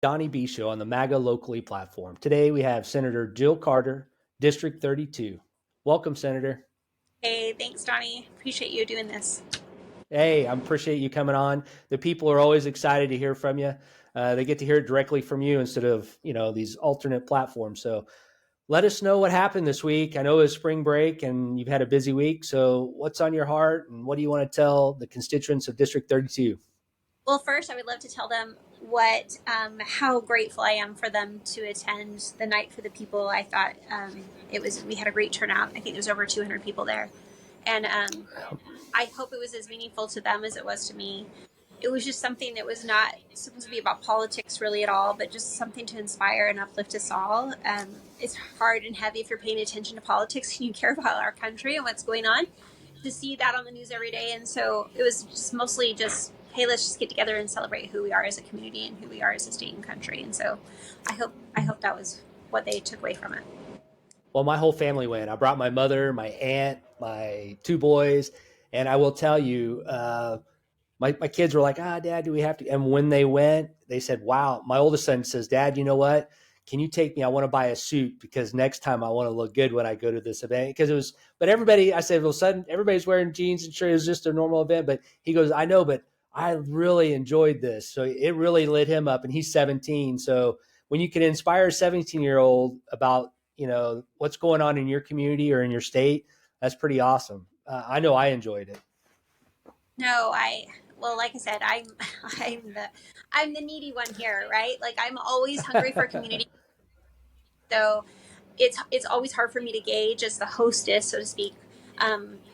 Donnie B Show on the MAGA Locally platform. Today we have Senator Jill Carter, District 32. Welcome, Senator. Hey, thanks, Donnie. Appreciate you doing this. Hey, I appreciate you coming on. The people are always excited to hear from you. They get to hear it directly from you instead of these alternate platforms. So let us know what happened this week. I know it's spring break and you've had a busy week. So what's on your heart and what do you want to tell the constituents of District 32? Well, first, I would love to tell them how grateful I am for them to attend the Night for the People. I thought we had a great turnout. I think there was over 200 people there. And I hope it was as meaningful to them as it was to me. It was just something that was not supposed to be about politics really at all, but just something to inspire and uplift us all. It's hard and heavy if you're paying attention to politics and you care about our country and what's going on, to see that on the news every day. And so it was just mostly just, hey, let's just get together and celebrate who we are as a community and who we are as a state and country. And so I hope that was what they took away from it. Well, my whole family went. I brought my mother, my aunt, my two boys, and I will tell you, my kids were like, Dad, do we have to? And when they went, they said, wow. My oldest son says, Dad, you know what? Can you take me? I want to buy a suit because next time I want to look good when I go to this event. Because it was, but everybody, I said, well, sudden everybody's wearing jeans and shirt. It was just a normal event. But he goes, I know, but I really enjoyed this. So it really lit him up. And he's 17. So when you can inspire a 17-year-old about, what's going on in your community or in your state, that's pretty awesome. I know I enjoyed it. No, well, like I said, I'm the needy one here, right? Like I'm always hungry for community. So it's always hard for me to gauge as the hostess, so to speak,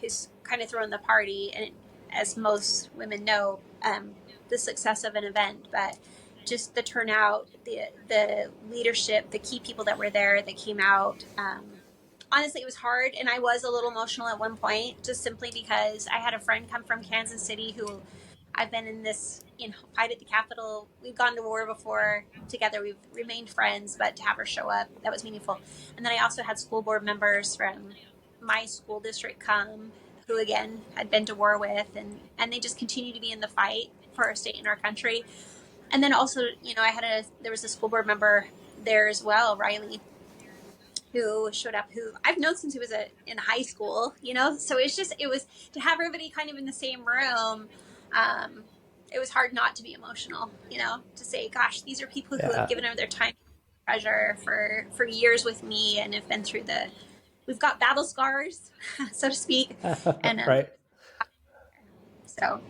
who's kind of throwing the party, and as most women know, the success of an event, but just the turnout, the leadership, the key people that were there that came out. Honestly, it was hard, and I was a little emotional at one point, just simply because I had a friend come from Kansas City who I've been in this, fight at the Capitol. We've gone to war before together. We've remained friends, but to have her show up, that was meaningful. And then I also had school board members from my school district come, who again had been to war with, and they just continue to be in the fight for our state and our country. And then also, there was a school board member there as well, Riley, who showed up, who I've known since he was in high school, so it was to have everybody kind of in the same room. It was hard not to be emotional, to say, gosh, these are people who have given over their time, treasure for years with me, and have been through we've got battle scars, so to speak. And right. So,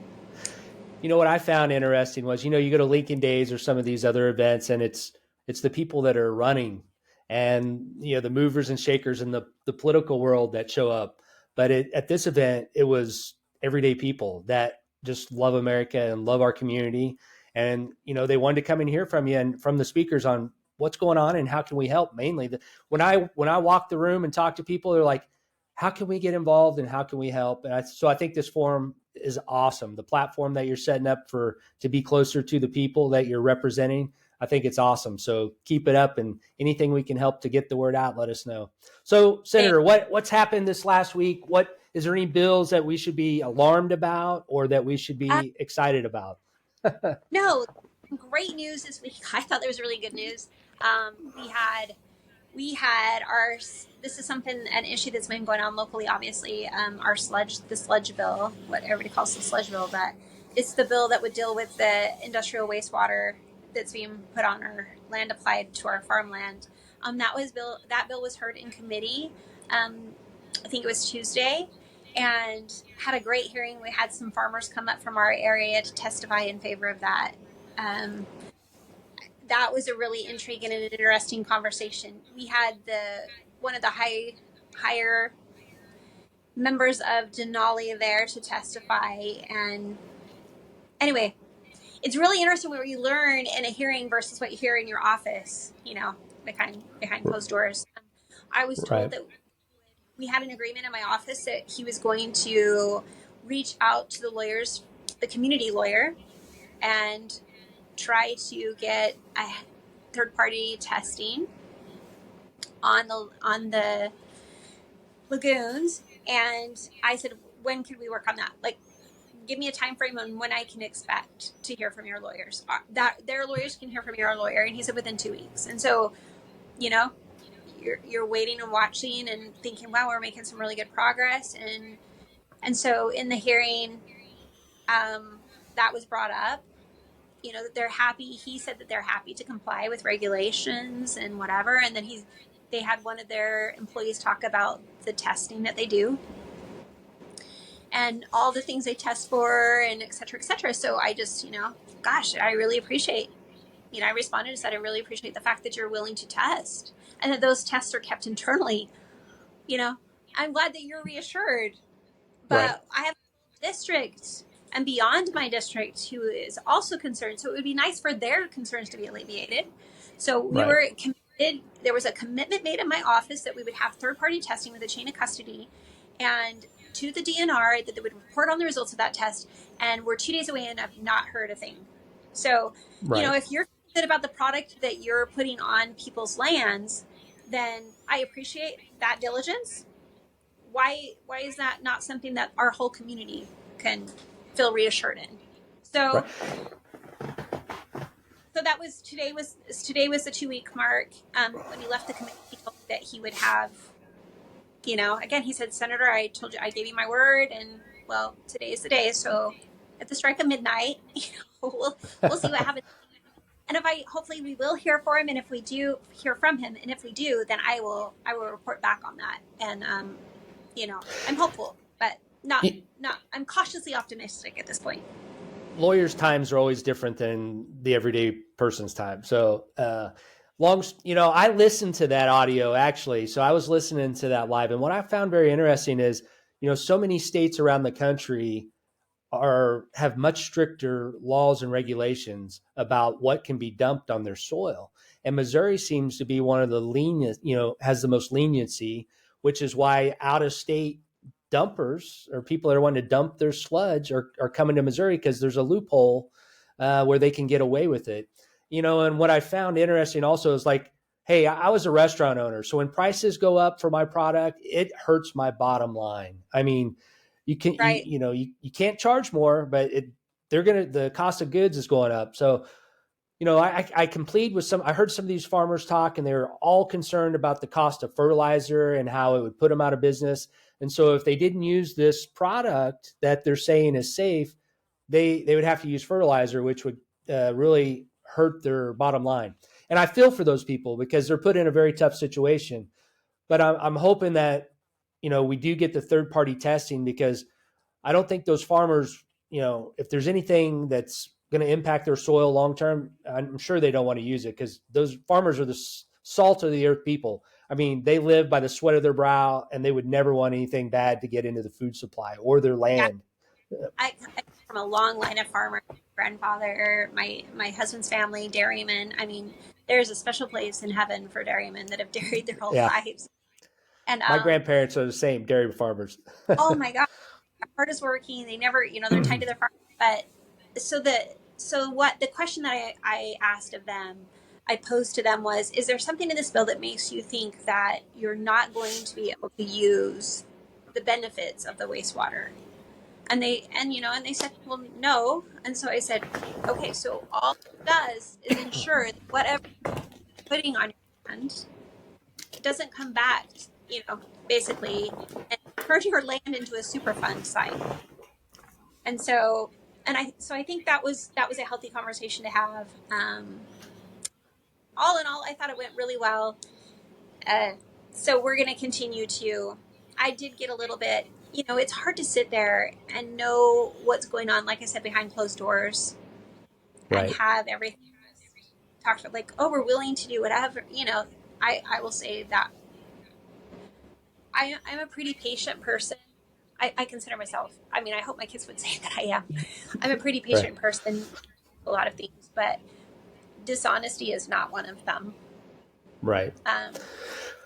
what I found interesting was, you go to Lincoln Days or some of these other events, and it's the people that are running and, the movers and shakers in the political world that show up. But at this event, it was everyday people that just love America and love our community. And, they wanted to come and hear from you and from the speakers on what's going on and how can we help. Mainly when I walk the room and talk to people, they're like, how can we get involved and how can we help? And so I think this forum is awesome. The platform that you're setting up to be closer to the people that you're representing, I think it's awesome. So keep it up, and anything we can help to get the word out, let us know. So, Senator, what's happened this last week? What is there any bills that we should be alarmed about or that we should be excited about? no, great news this week. I thought there was really good news. We had this is an issue that's been going on locally, obviously. The sludge bill, what everybody calls the sludge bill, but it's the bill that would deal with the industrial wastewater that's being put on our land, applied to our farmland. That bill was heard in committee. I think it was Tuesday, and had a great hearing. We had some farmers come up from our area to testify in favor of that. That was a really intriguing and interesting conversation. We had one of the higher members of DONNIE there to testify, and anyway, it's really interesting what you learn in a hearing versus what you hear in your office, behind closed doors. I was told that we had an agreement in my office that he was going to reach out to the community lawyer, and try to get a third-party testing on the lagoons. And I said, when could we work on that? Like, give me a time frame on when I can expect to hear from your lawyers. That their lawyers can hear from your lawyer, and he said within 2 weeks. And so, you know, you're waiting and watching and thinking, wow, we're making some really good progress. And so in the hearing, that was brought up. You know, that they're happy. He said that they're happy to comply with regulations and whatever. And then they had one of their employees talk about the testing that they do and all the things they test for and et cetera, et cetera. So I just, gosh, I really appreciate, I responded and said, I really appreciate the fact that you're willing to test and that those tests are kept internally. I'm glad that you're reassured, Right. but I have a district and beyond my district who is also concerned. So it would be nice for their concerns to be alleviated. So we Right. were committed. There was a commitment made in my office that we would have third-party testing with a chain of custody and to the DNR that they would report on the results of that test. And we're 2 days away and I've not heard a thing. So, Right. if you're good about the product that you're putting on people's lands, then I appreciate that diligence. Why is that not something that our whole community can feel reassured in? So Right. that was today was the 2 week mark. When he left the committee, he told me that he would have, again, he said, Senator, I told you, I gave you my word, and well, today is the day. So at the strike of midnight, we'll see what happens. And hopefully we will hear from him, and if we do hear from him, and if we do, then I will report back on that. And I'm hopeful, but not. I'm cautiously optimistic at this point. Lawyers' times are always different than the everyday person's time. So, I listened to that audio actually. So I was listening to that live. And what I found very interesting is, so many states around the country have much stricter laws and regulations about what can be dumped on their soil. And Missouri seems to be one of the lenient, has the most leniency, which is why out of state dumpers or people that are wanting to dump their sludge are coming to Missouri because there's a loophole where they can get away with it. And what I found interesting also is like, hey, I was a restaurant owner. So when prices go up for my product, it hurts my bottom line. I mean, you can, Right. you can't charge more, but the cost of goods is going up. So, I can plead with I heard some of these farmers talk and they were all concerned about the cost of fertilizer and how it would put them out of business. And so if they didn't use this product that they're saying is safe, they would have to use fertilizer, which would really hurt their bottom line. And I feel for those people because they're put in a very tough situation. But I'm hoping that, we do get the third party testing because I don't think those farmers, if there's anything that's going to impact their soil long term, I'm sure they don't want to use it because those farmers are the salt of the earth people. I mean, they live by the sweat of their brow and they would never want anything bad to get into the food supply or their Yeah. land. I come from a long line of farmers. Grandfather, my husband's family, dairymen. I mean, there's a special place in heaven for dairymen that have dairied their whole Yeah. lives. And My grandparents are the same dairy farmers. oh my God, hardest working. They never, they're tied to their farm. But what the question that I asked of them, I posed to them was, is there something in this bill that makes you think that you're not going to be able to use the benefits of the wastewater? And they said, well, no. And so I said, okay, so all it does is ensure that whatever you're putting on your land doesn't come back, basically, and turn your land into a Superfund site. And so, I think that was a healthy conversation to have. All in all, I thought it went really well. So we're going to continue to. I did get a little bit. It's hard to sit there and know what's going on, like I said, behind closed doors, and Right. have everything talked about. Like, oh, we're willing to do whatever. I will say that I'm a pretty patient person. I consider myself. I mean, I hope my kids would say that I am. I'm a pretty patient person. A lot of things, but dishonesty is not one of them. Right.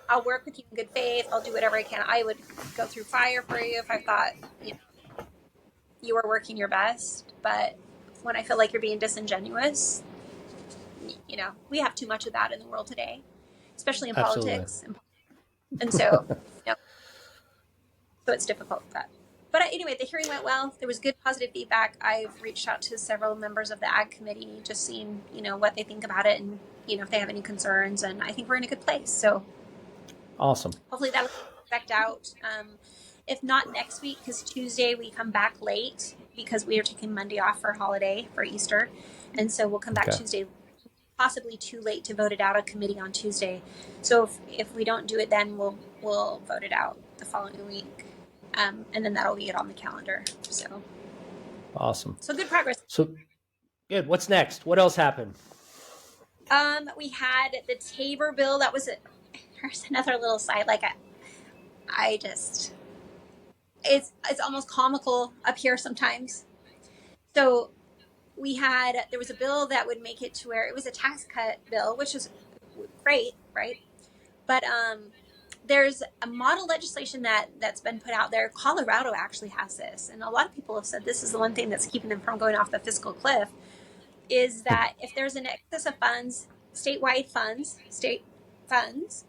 I'll work with you in good faith. I'll do whatever I can. I would go through fire for you if I thought you were working your best. But when I feel like you're being disingenuous, we have too much of that in the world today, especially in Absolutely. politics. And so, so it's difficult. But But anyway, the hearing went well. There was good positive feedback. I've reached out to several members of the ag committee, just seeing, what they think about it and, if they have any concerns. And I think we're in a good place. So Awesome. hopefully that'll expect out. If not next week, because Tuesday we come back late because we are taking Monday off for holiday for Easter. And so we'll come back Tuesday, possibly too late to vote it out of committee on Tuesday. So if we don't do it, then we'll vote it out the following week. And then that'll get on the calendar. So awesome. So good progress. So good. What's next? What else happened? We had the Tabor bill. That was it. Here's another little side. Like I just, it's almost comical up here sometimes. So there was a bill that would make it to where it was a tax cut bill, which is great, right? But there's a model legislation that's been put out there. Colorado actually has this, and a lot of people have said this is the one thing that's keeping them from going off the fiscal cliff, is that if there's an excess of funds, statewide funds, state funds,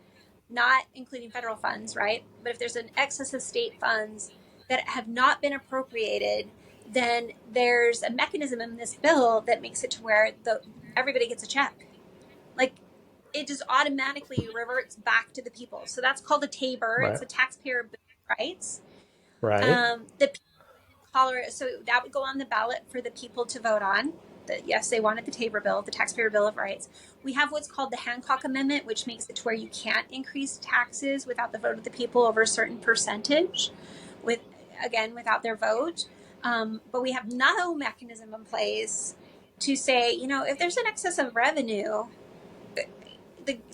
not including federal funds, right? But if there's an excess of state funds that have not been appropriated, then there's a mechanism in this bill that makes it to where everybody gets a check. Like, it just automatically reverts back to the people. So that's called a Tabor. Right. It's a taxpayer bill of rights. Right. Colorado, so that would go on the ballot for the people to vote on. Yes, they wanted the Tabor bill, the taxpayer bill of rights. We have what's called the Hancock Amendment, which makes it to where you can't increase taxes without the vote of the people over a certain percentage, without their vote. But we have no mechanism in place to say, if there's an excess of revenue,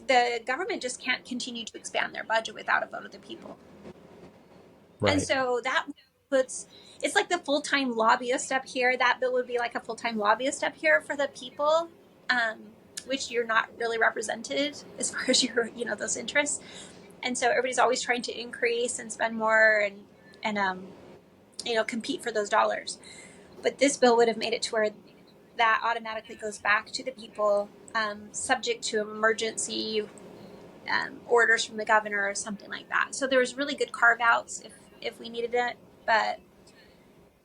the government just can't continue to expand their budget without a vote of the people. Right. And so that it's like the full-time lobbyist up here. That bill would be like a full-time lobbyist up here for the people, which you're not really represented as far as your, those interests. And so everybody's always trying to increase and spend more and compete for those dollars. But this bill would have made it to where that automatically goes back to the people, subject to emergency orders from the governor or something like that. So there was really good carve-outs if we needed it, but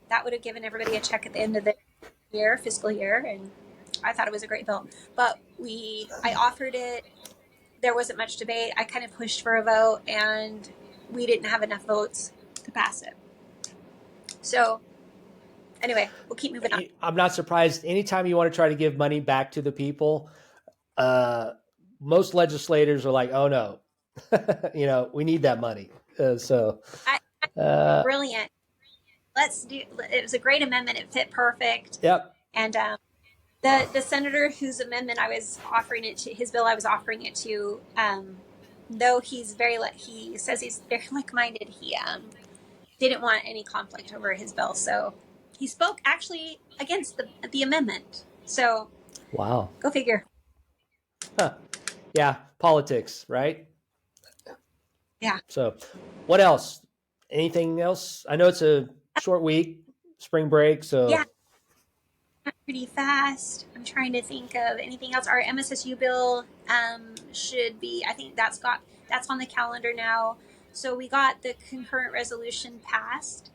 that would have given everybody a check at the end of the fiscal year, and I thought it was a great bill. But I offered it. There wasn't much debate. I kind of pushed for a vote, and we didn't have enough votes to pass it. So anyway, we'll keep moving on. I'm not surprised. Anytime you want to try to give money back to the people, most legislators are like, oh no, we need that money. Brilliant. It was a great amendment. It fit perfect. Yep. And the senator whose amendment I was offering it to, his bill I was offering it to, though he says he's very like-minded, he didn't want any conflict over his bill. So he spoke actually against the amendment. So wow. Go figure. Huh. Yeah. Politics, right? Yeah. So what else? Anything else? I know it's a short week, spring break. So yeah, pretty fast. I'm trying to think of anything else. Our MSSU bill should be, I think that's on the calendar now. So we got the concurrent resolution passed,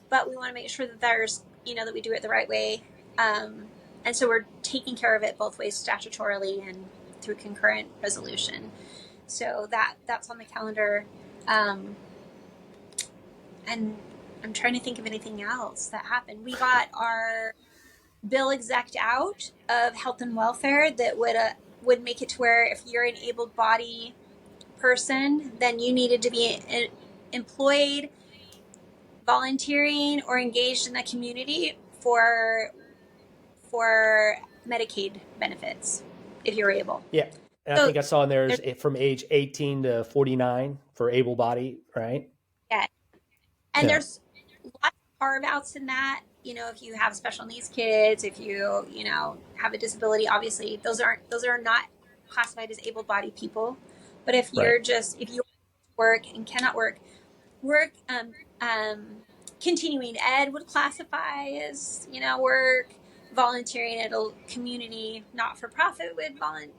but we want to make sure that there's, that we do it the right way. And so we're taking care of it both ways, statutorily and through concurrent resolution. So that's on the calendar. And I'm trying to think of anything else that happened. We got our bill exec out of health and welfare that would make it to where if you're an able-bodied person, then you needed to be employed, volunteering, or engaged in the community for Medicaid benefits, if you're able. Yeah. And I think I saw in there is from age 18 to 49 for able-bodied, right? Yeah. And there's lots of carve-outs in that. If you have special needs kids, if you, have a disability, obviously those are not classified as able-bodied people. But if you're if you work and cannot work, continuing ed would classify as, work. Volunteering at a community not-for-profit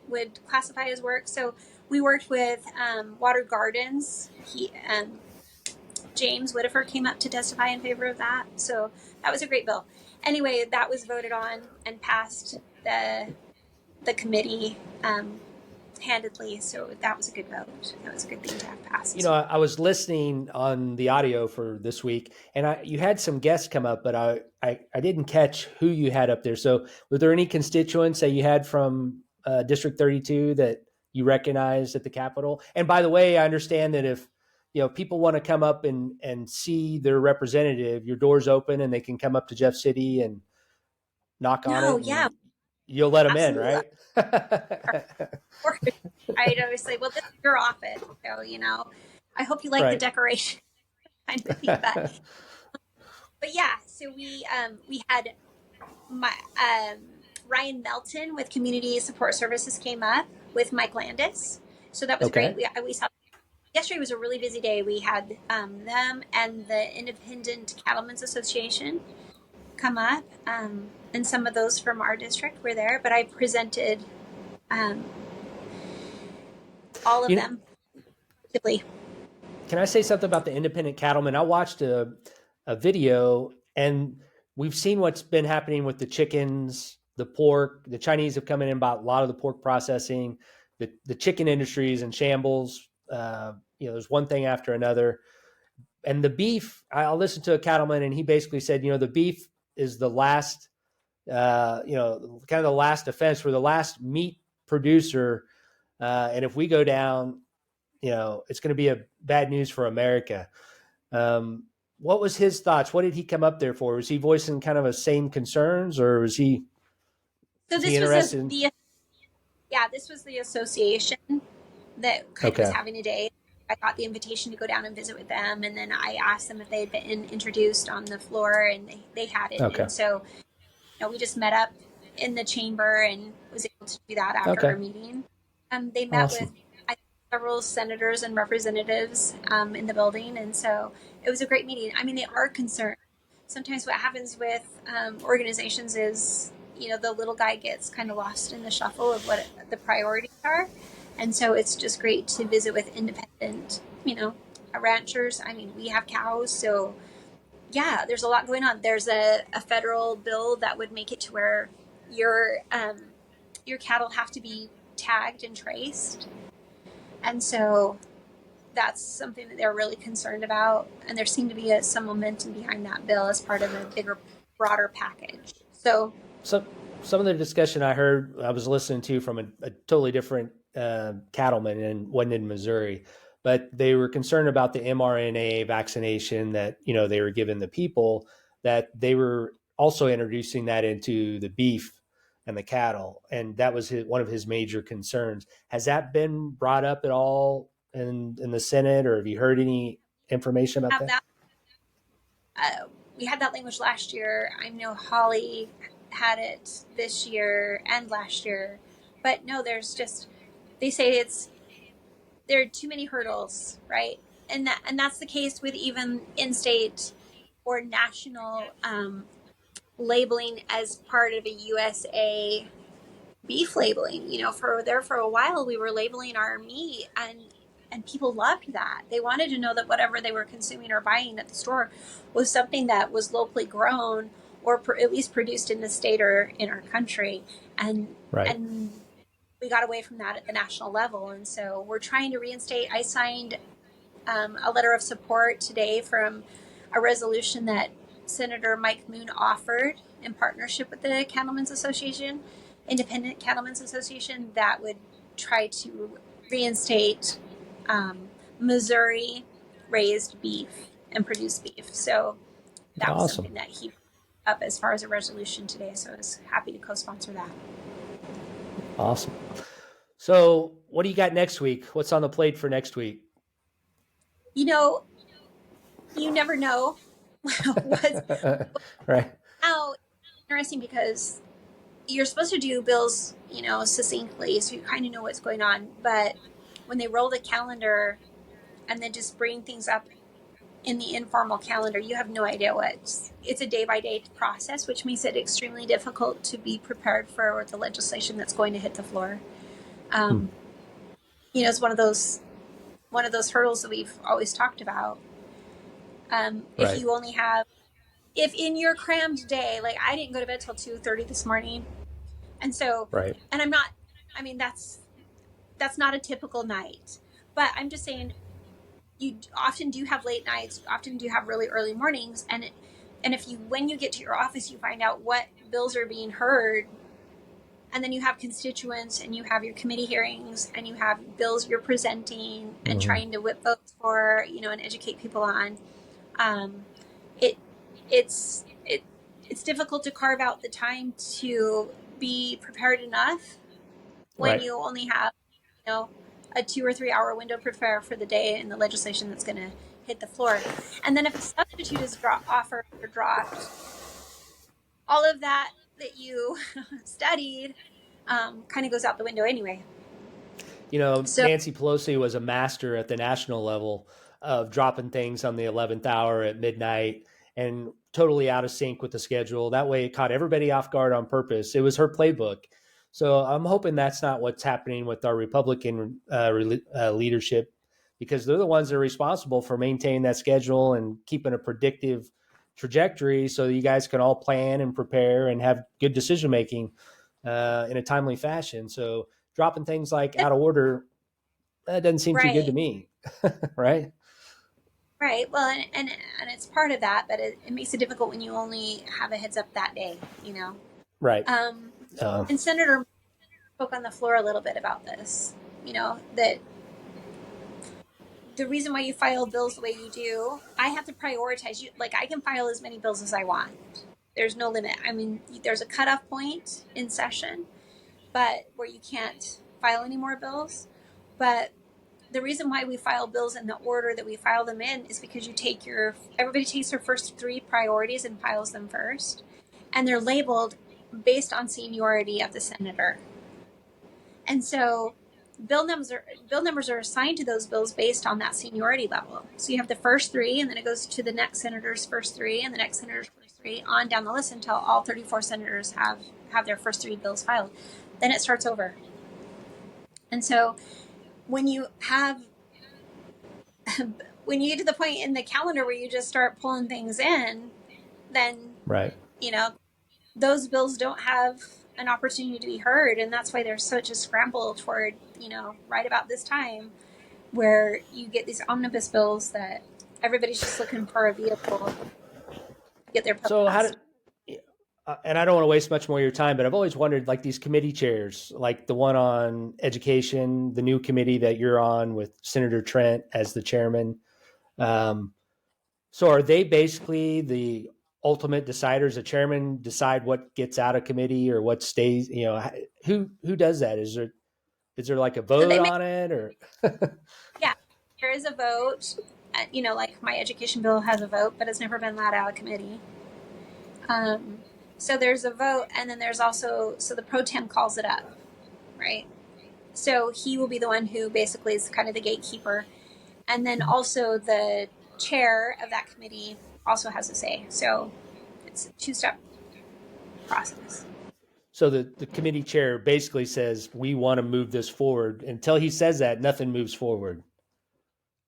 would classify as work. So we worked with Water Gardens James Whitaker came up to testify in favor of that. So that was a great bill. Anyway, that was voted on and passed the committee handedly. So that was a good vote. That was a good thing to have passed. I was listening on the audio for this week, and you had some guests come up, but I didn't catch who you had up there. So were there any constituents that you had from District 32 that you recognized at the Capitol? And by the way, I understand that if people want to come up and see their representative, your door's open and they can come up to Jeff City and knock on it. Yeah, you'll let them absolutely. in, right? I'd always say, well, this is your office, so I hope you like the decoration kind of thing. But yeah, so we had Ryan Melton with Community Support Services came up with Mike Landis, so that was great. We saw yesterday was a really busy day. We had them and the Independent Cattlemen's Association come up, and some of those from our district were there. But I presented all of them. Can I say something about the independent cattlemen? I watched a video, and we've seen what's been happening with the chickens, the pork. The Chinese have come in and bought a lot of the pork processing. The chicken industry is in shambles. There's one thing after another. And the beef, I'll listen to a cattleman, and he basically said, the beef is the last, kind of the last offense. We're the last meat producer. And if we go down, it's going to be a bad news for America. What was his thoughts? What did he come up there for? Was he voicing kind of the same concerns, or was he? So this was this was the association that kind of was having a day. I got the invitation to go down and visit with them, and then I asked them if they had been introduced on the floor, and they hadn't. And so, we just met up in the chamber and was able to do that after our meeting. They met with several senators and representatives in the building, and so it was a great meeting. I mean, they are concerned. Sometimes what happens with organizations is, the little guy gets kind of lost in the shuffle of what the priorities are. And so it's just great to visit with independent, ranchers. I mean, we have cows, so yeah, there's a lot going on. There's a federal bill that would make it to where your cattle have to be tagged and traced. And so that's something that they're really concerned about. And there seemed to be some momentum behind that bill as part of a bigger, broader package. So some of the discussion I heard, I was listening to from a totally different cattleman, and wasn't in Missouri, but they were concerned about the mRNA vaccination that they were giving the people, that they were also introducing that into the beef and the cattle, and that was one of his major concerns. Has that been brought up at all in the Senate, or have you heard any information about that? We had that language last year. I know Holly had it this year and last year, but no, they say there are too many hurdles, right? And that's the case with even in-state or national labeling as part of a USA beef labeling. For a while we were labeling our meat, and people loved that. They wanted to know that whatever they were consuming or buying at the store was something that was locally grown or at least produced in the state or in our country. And we got away from that at the national level. And so we're trying to reinstate. I signed a letter of support today from a resolution that Senator Mike Moon offered in partnership with the Cattlemen's Association, Independent Cattlemen's Association, that would try to reinstate Missouri raised beef and produced beef. So that was something that he put up as far as a resolution today. So I was happy to co-sponsor that. Awesome. So what do you got next week? What's on the plate for next week? You never know. Right. Now, it's interesting because you're supposed to do bills, succinctly, so you kind of know what's going on. But when they roll the calendar and then just bring things up in the informal calendar, you have no idea it's a day-by-day process, which makes it extremely difficult to be prepared for the legislation that's going to hit the floor. It's one of those hurdles that we've always talked about. If Right. you only have, if in your crammed day, like I didn't go to bed till 2:30 this morning. And so, Right. and I'm not, I mean, that's not a typical night, but I'm just saying you often do have late nights, you often do have really early mornings. And if you, when you get to your office, you find out what bills are being heard, and then you have constituents and you have your committee hearings and you have bills you're presenting and Mm-hmm. trying to whip votes for, and educate people on, um, it it it's difficult to carve out the time to be prepared enough when Right. you only have, you know, a 2 or 3 hour window to prepare for the day and the legislation that's going to hit the floor. And then if a substitute is offered or dropped, all of that you studied kind of goes out the window anyway. So Nancy Pelosi was a master at the national level of dropping things on the 11th hour at midnight and totally out of sync with the schedule. That way, it caught everybody off guard on purpose. It was her playbook. So I'm hoping that's not what's happening with our Republican leadership, because they're the ones that are responsible for maintaining that schedule and keeping a predictive trajectory so that you guys can all plan and prepare and have good decision making in a timely fashion. So dropping things like out of order, that doesn't seem too good to right, me. Right. right. Well, and it's part of that, but it makes it difficult when you only have a heads up that day. Right. Um, uh, and Senator spoke on the floor a little bit about this. That the reason why you file bills the way you do, I have to prioritize you. Like I can file as many bills as I want. There's no limit. I mean, there's a cutoff point in session, but where you can't file any more bills. But the reason why we file bills in the order that we file them in is because everybody takes their first three priorities and files them first, and they're labeled based on seniority of the senator. And so bill numbers are assigned to those bills based on that seniority level. So you have the first three, and then it goes to the next senator's first three, and the next senator's first three, on down the list until all 34 senators have their first three bills filed. Then it starts over. And so when you have when you get to the point in the calendar where you just start pulling things in, then right. you know those bills don't have an opportunity to be heard, and that's why there's such a scramble toward right about this time where you get these omnibus bills that everybody's just looking for a vehicle to get their bill So how passed. did, and I don't want to waste much more of your time, but I've always wondered, like these committee chairs, like the one on education, the new committee that you're on with Senator Trent as the chairman. Um, so are they basically the ultimate deciders? The chairman decide what gets out of committee or what stays? Who does that? Is there like a So they vote make, on it or? yeah, there is a vote. Like my education bill has a vote, but it's never been allowed out of committee. Um, so there's a vote, and then there's also, so the pro tem calls it up, right? So he will be the one who basically is kind of the gatekeeper, and then also the chair of that committee also has a say. So it's a two-step process. So the committee chair basically says, we want to move this forward. Until he says that, nothing moves forward.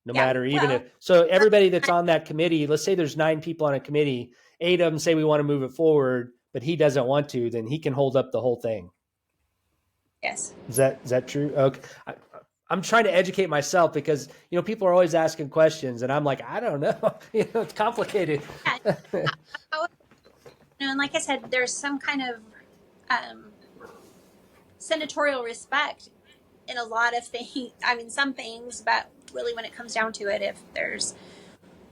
No Yeah. matter, even if, Well, so everybody that's on that committee, let's say there's 9 people on a committee, 8 of them say we want to move it forward, but he doesn't want to, then he can hold up the whole thing. yes. Is that true? Okay. I'm trying to educate myself because people are always asking questions and I'm like, I don't know. It's complicated. Yeah. And like I said, there's some kind of um, senatorial respect in a lot of things. I mean, some things, but really, when it comes down to it,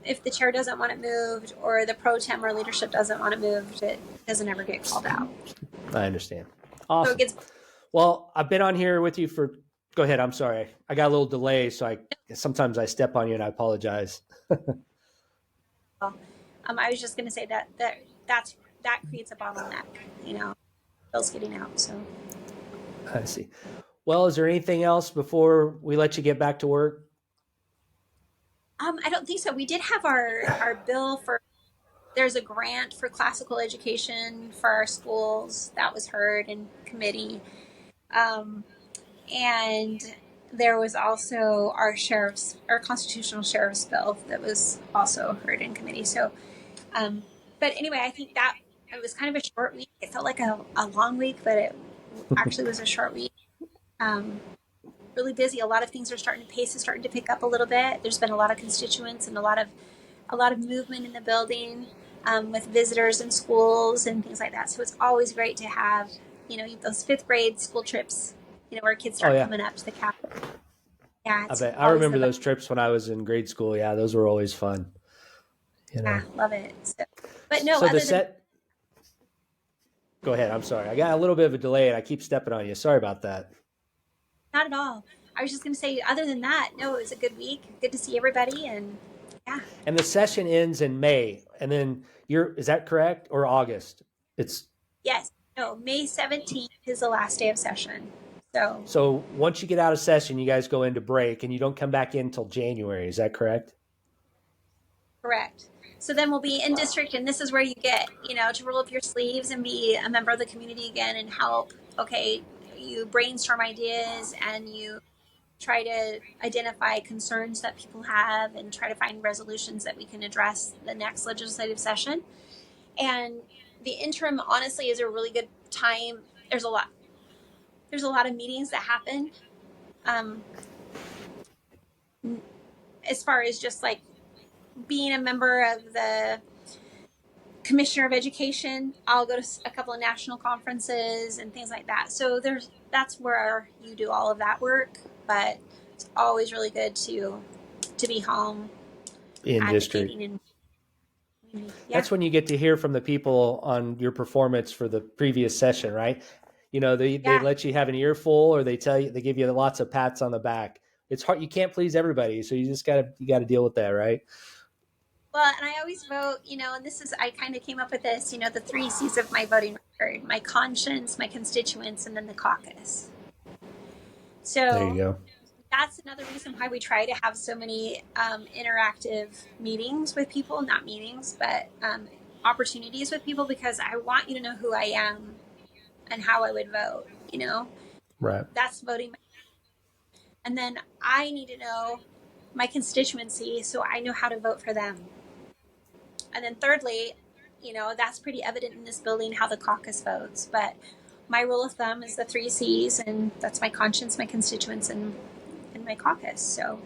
if the chair doesn't want it moved, or the pro tem or leadership doesn't want it moved, it doesn't ever get called out. I understand. So it Awesome. gets. Well, I've been on here with you for. Go ahead. I'm sorry. I got a little delay, so sometimes I step on you, and I apologize. I was just going to say that creates a bottleneck. Bills getting out. So. I see. Well, is there anything else before we let you get back to work? I don't think so. We did have our bill for. There's a grant for classical education for our schools that was heard in committee. And there was also our constitutional sheriff's bill that was also heard in committee. So, but anyway, I think that it was kind of a short week. It felt like a long week, but it actually was a short week. Really busy. A lot of things are pace is starting to pick up a little bit. There's been a lot of constituents and a lot of movement in the building, with visitors and schools and things like that. So it's always great to have, those fifth grade school trips, where kids start coming up to the Capitol. Yeah, I it's bet. I always remember those trips when I was in grade school. Yeah, those were always fun. Yeah, love it. So, but no, so the set. Go ahead. I'm sorry. I got a little bit of a delay and I keep stepping on you. Sorry about that. Not at all. I was just going to say, other than that, no, it was a good week. Good to see everybody. And yeah. And the session ends in May. And then is that correct? Or August? Yes. No, May 17th is the last day of session. So once you get out of session, you guys go into break and you don't come back in until January. Is that correct? Correct. So then we'll be in district, and this is where you get, to roll up your sleeves and be a member of the community again and help. Okay, you brainstorm ideas and you try to identify concerns that people have and try to find resolutions that we can address the next legislative session. And the interim, honestly, is a really good time. There's a lot of meetings that happen, as far as just like being a member of the Commissioner of Education. I'll go to a couple of national conferences and things like that. So that's where you do all of that work. But it's always really good to be home in district. Yeah. That's when you get to hear from the people on your performance for the previous session, right? They let you have an earful, or they give you lots of pats on the back. It's hard. You can't please everybody. So you just got to deal with that, right? Well, and I always vote, and I kind of came up with this, the 3 C's of my voting record: my conscience, my constituents, and then the caucus. So there you go. That's another reason why we try to have so many interactive meetings with people, not meetings, but opportunities with people, because I want you to know who I am and how I would vote, Right. That's voting. And then I need to know my constituency so I know how to vote for them. And then thirdly, that's pretty evident in this building how the caucus votes. But my rule of thumb is the 3 C's, and that's my conscience, my constituents, and my caucus. So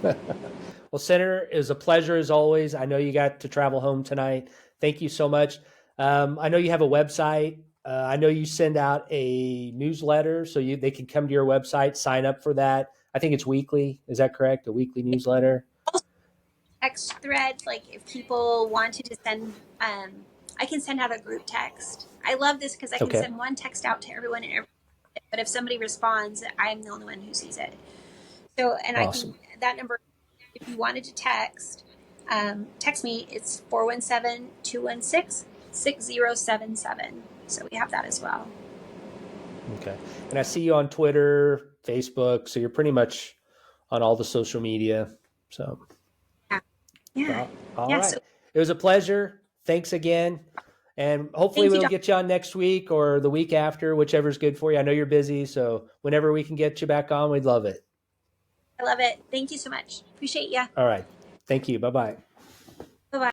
well, Senator, it was a pleasure as always. I know you got to travel home tonight. Thank you so much. I know you have a website. I know you send out a newsletter, so they can come to your website, sign up for that. I think it's weekly. Is that correct? A weekly newsletter? Text threads, like if people wanted to send, I can send out a group text. I love this because I can send one text out to everyone, but if somebody responds, I'm the only one who sees it. So, and awesome. That number, if you wanted to text me, it's 417-216-6077. So we have that as well. Okay. And I see you on Twitter, Facebook, so you're pretty much on all the social media. So yeah. All right. So it was a pleasure. Thanks again. And hopefully we'll get you on next week or the week after, whichever's good for you. I know you're busy, so whenever we can get you back on, we'd love it. I love it. Thank you so much. Appreciate you. All right. Thank you. Bye-bye.